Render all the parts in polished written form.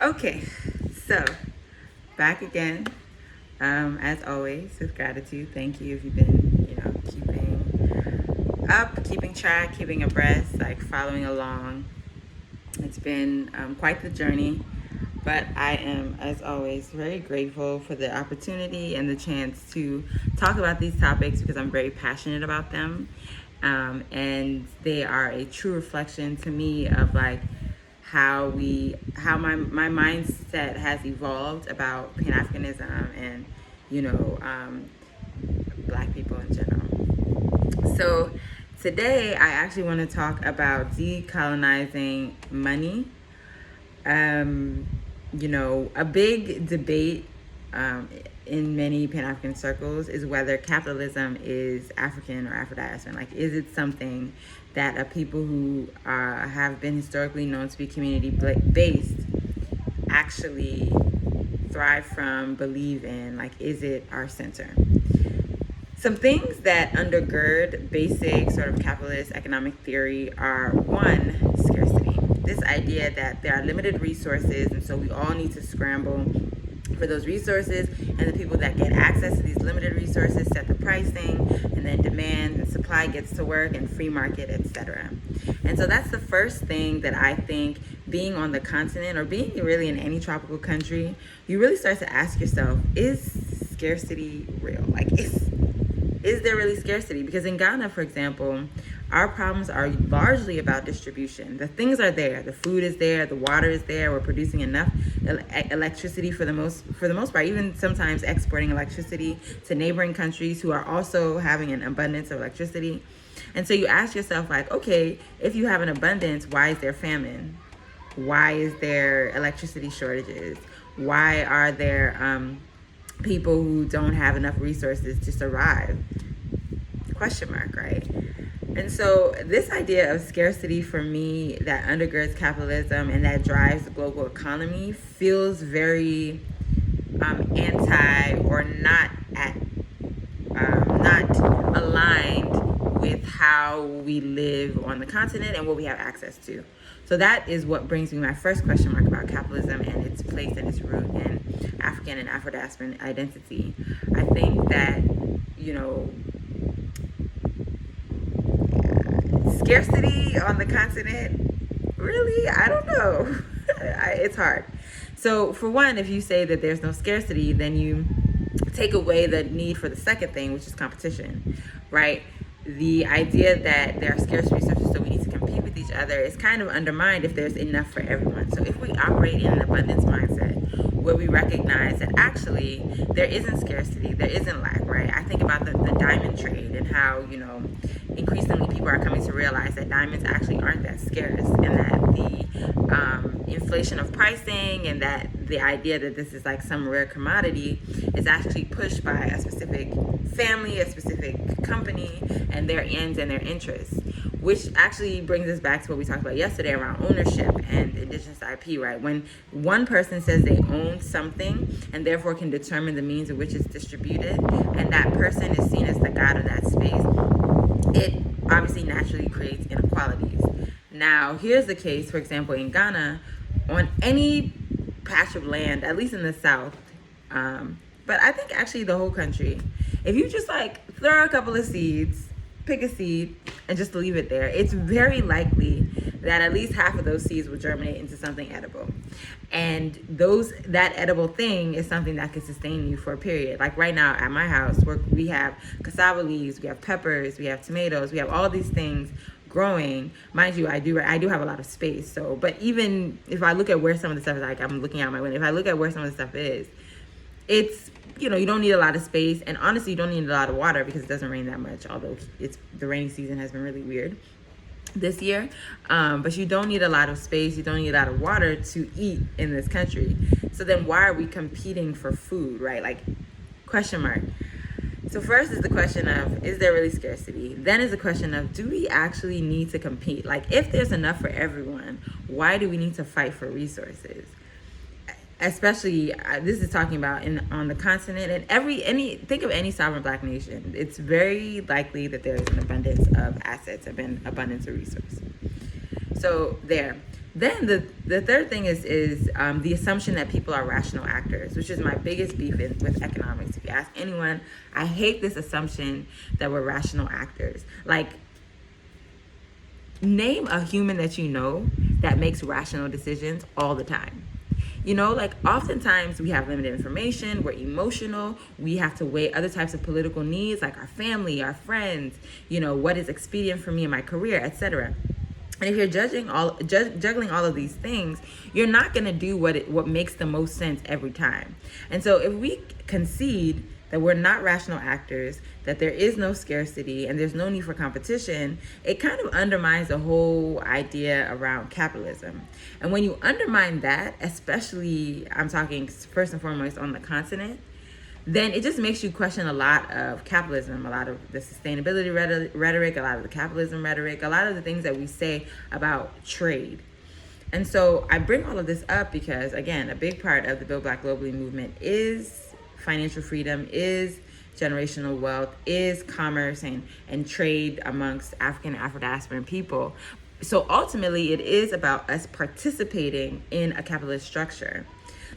Okay, so back again, as always, with gratitude. Thank you if you've been, keeping up, keeping track, keeping abreast, like following along. It's been quite the journey, but I am, as always, very grateful for the opportunity and the chance to talk about these topics because I'm very passionate about them. And they are a true reflection to me of like how my mindset has evolved about Pan-Africanism and Black people in general. So today I actually want to talk about decolonizing money. A big debate in many Pan-African circles is whether capitalism is African or Afro-diasporan. Like, is it something that a people who have been historically known to be community-based actually thrive from, believe in? Like, is it our center? Some things that undergird basic sort of capitalist economic theory are, one, scarcity. This idea that there are limited resources, and so we all need to scramble for those resources, and the people that get access to these limited resources set the pricing, and then demand and supply gets to work, and free market, etc. And so that's the first thing that I think, being on the continent or being really in any tropical country, you really start to ask yourself, is scarcity real? Like, is there really scarcity? Because in Ghana, for example, our problems are largely about distribution. The things are there. The food is there. The water is there. We're producing enough electricity for the most part, even sometimes exporting electricity to neighboring countries who are also having an abundance of electricity. And so you ask yourself, like, okay, if you have an abundance, why is there famine? Why is there electricity shortages? Why are there people who don't have enough resources to survive? Question mark, right? And so this idea of scarcity for me that undergirds capitalism and that drives the global economy feels very anti or not aligned with how we live on the continent and what we have access to. So that is what brings me my first question mark about capitalism and its place and its root in African and Afro-diasporan identity. I think that, scarcity on the continent, really? I don't know. It's hard. So for one, if you say that there's no scarcity, then you take away the need for the second thing, which is competition, right? The idea that there are scarce resources, so we need to compete with each other, is kind of undermined if there's enough for everyone. So if we operate in an abundance mindset, where we recognize that actually there isn't scarcity, there isn't lack, right? I think about the diamond trade and how, increasingly people are coming to realize that diamonds actually aren't that scarce, and that the inflation of pricing and that the idea that this is like some rare commodity is actually pushed by a specific family, a specific company, and their ends and their interests, which actually brings us back to what we talked about yesterday around ownership and indigenous IP, right? When one person says they own something and therefore can determine the means in which it's distributed, and that person is seen as the god of that space, it obviously naturally creates inequalities. Now, here's the case, for example, in Ghana, on any patch of land, at least in the South, but I think actually the whole country, if you just like throw a couple of seeds, pick a seed, and just leave it there, it's very likely that at least half of those seeds will germinate into something edible. And that edible thing is something that can sustain you for a period. Like right now at my house, we have cassava leaves, we have peppers, we have tomatoes, we have all these things growing. Mind you, I do have a lot of space. So, but even if I look at where some of the stuff is, like I'm looking out my window, if I look at where some of the stuff is, it's, you don't need a lot of space, and honestly you don't need a lot of water because it doesn't rain that much, although the rainy season has been really weird this year, but you don't need a lot of space, you don't need a lot of water to eat in this country. So then why are we competing for food, right? Like, question mark. So first is the question of, is there really scarcity? Then is the question of, do we actually need to compete? Like, if there's enough for everyone, why do we need to fight for resources? Especially, this is talking about on the continent, and think of any sovereign Black nation. It's very likely that there is an abundance of assets, an abundance of resources. So there. Then the third thing is the assumption that people are rational actors, which is my biggest beef with economics. If you ask anyone, I hate this assumption that we're rational actors. Like, name a human that you know that makes rational decisions all the time. You know, like, oftentimes we have limited information, we're emotional, we have to weigh other types of political needs, like our family, our friends, you know, what is expedient for me in my career, etc. And if you're juggling all of these things, you're not going to do what makes the most sense every time. And so if we concede that we're not rational actors, that there is no scarcity and there's no need for competition, it kind of undermines the whole idea around capitalism. And when you undermine that, especially I'm talking first and foremost on the continent, then it just makes you question a lot of capitalism, a lot of the sustainability rhetoric, a lot of the capitalism rhetoric, a lot of the things that we say about trade. And so I bring all of this up because, again, a big part of the Build Black Globally movement is financial freedom, is generational wealth, is commerce and trade amongst African and Afro-diasporan people. So ultimately, it is about us participating in a capitalist structure.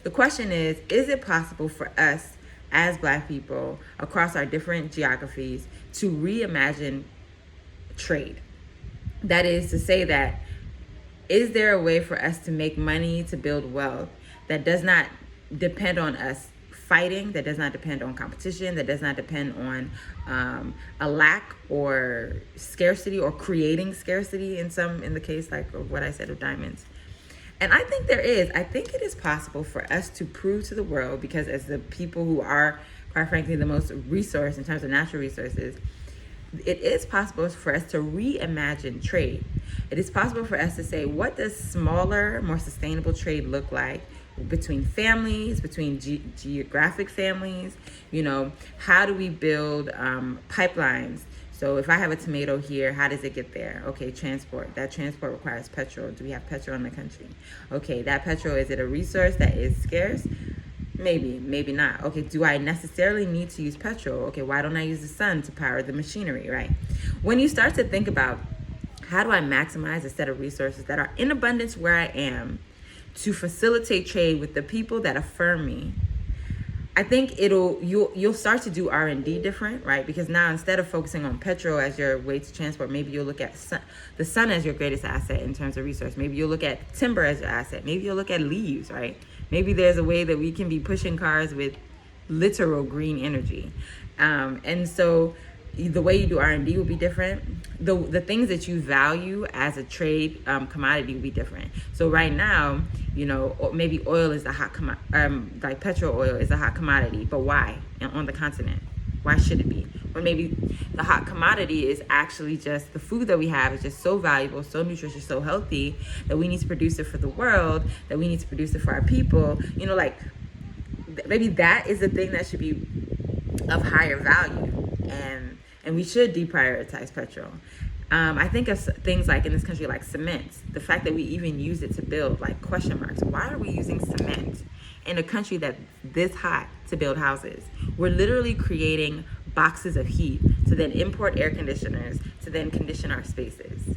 The question is it possible for us as Black people across our different geographies to reimagine trade? That is to say that, is there a way for us to make money, to build wealth that does not depend on us fighting, that does not depend on competition, that does not depend on a lack or scarcity or creating scarcity in the case like of what I said of diamonds? And I think there is. I think it is possible for us to prove to the world, because as the people who are, quite frankly, the most resourced in terms of natural resources, it is possible for us to reimagine trade. It is possible for us to say, what does smaller, more sustainable trade look like between families, between geographic families? You know, how do we build pipelines? So if I have a tomato here, how does it get there? Okay, transport. That transport requires petrol. Do we have petrol in the country? Okay, that petrol, is it a resource that is scarce? Maybe, maybe not. Okay, do I necessarily need to use petrol? Okay, why don't I use the sun to power the machinery, right? When you start to think about, how do I maximize a set of resources that are in abundance where I am to facilitate trade with the people that affirm me, I think you'll start to do R&D different, right? Because now, instead of focusing on petrol as your way to transport, maybe you'll look at the sun as your greatest asset in terms of resource. Maybe you'll look at timber as your asset. Maybe you'll look at leaves, right? Maybe there's a way that we can be pushing cars with literal green energy. And so the way you do R&D will be different. The things that you value as a trade commodity will be different. So right now, you know, maybe oil is a hot like petrol oil is a hot commodity, but why? And on the continent, why should it be? Or maybe the hot commodity is actually just the food that we have is just so valuable, so nutritious, so healthy that we need to produce it for the world, that we need to produce it for our people. You know, like, maybe that is the thing that should be of higher value, and we should deprioritize petrol. I think of things like in this country, like cement, the fact that we even use it to build, like, question marks. Why are we using cement in a country that's this hot to build houses? We're literally creating boxes of heat to then import air conditioners to then condition our spaces.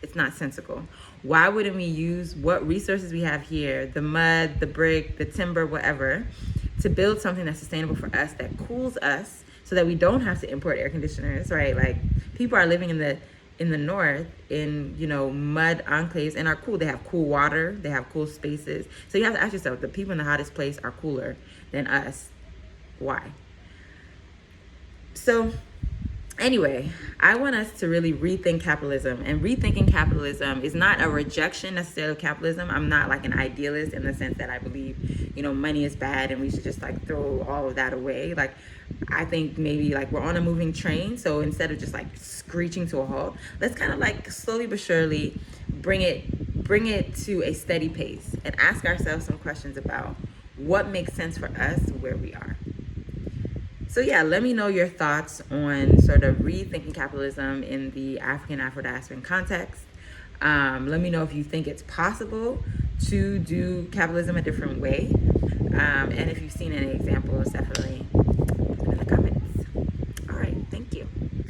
It's nonsensical. Why wouldn't we use what resources we have here, the mud, the brick, the timber, whatever, to build something that's sustainable for us, that cools us, so that we don't have to import air conditioners, right? Like, people are living in the north in, you know, mud enclaves and are cool. They have cool water, they have cool spaces. So you have to ask yourself, the people in the hottest place are cooler than us. Why? So anyway, I want us to really rethink capitalism. And rethinking capitalism is not a rejection necessarily of capitalism. I'm not like an idealist in the sense that I believe, you know, money is bad and we should just like throw all of that away. Like, I think maybe like we're on a moving train. So instead of just like screeching to a halt, let's kind of like slowly but surely bring it to a steady pace and ask ourselves some questions about what makes sense for us where we are. So yeah, let me know your thoughts on sort of rethinking capitalism in the African Afro-diasporan context. Let me know if you think it's possible to do capitalism a different way. And if you've seen any examples, definitely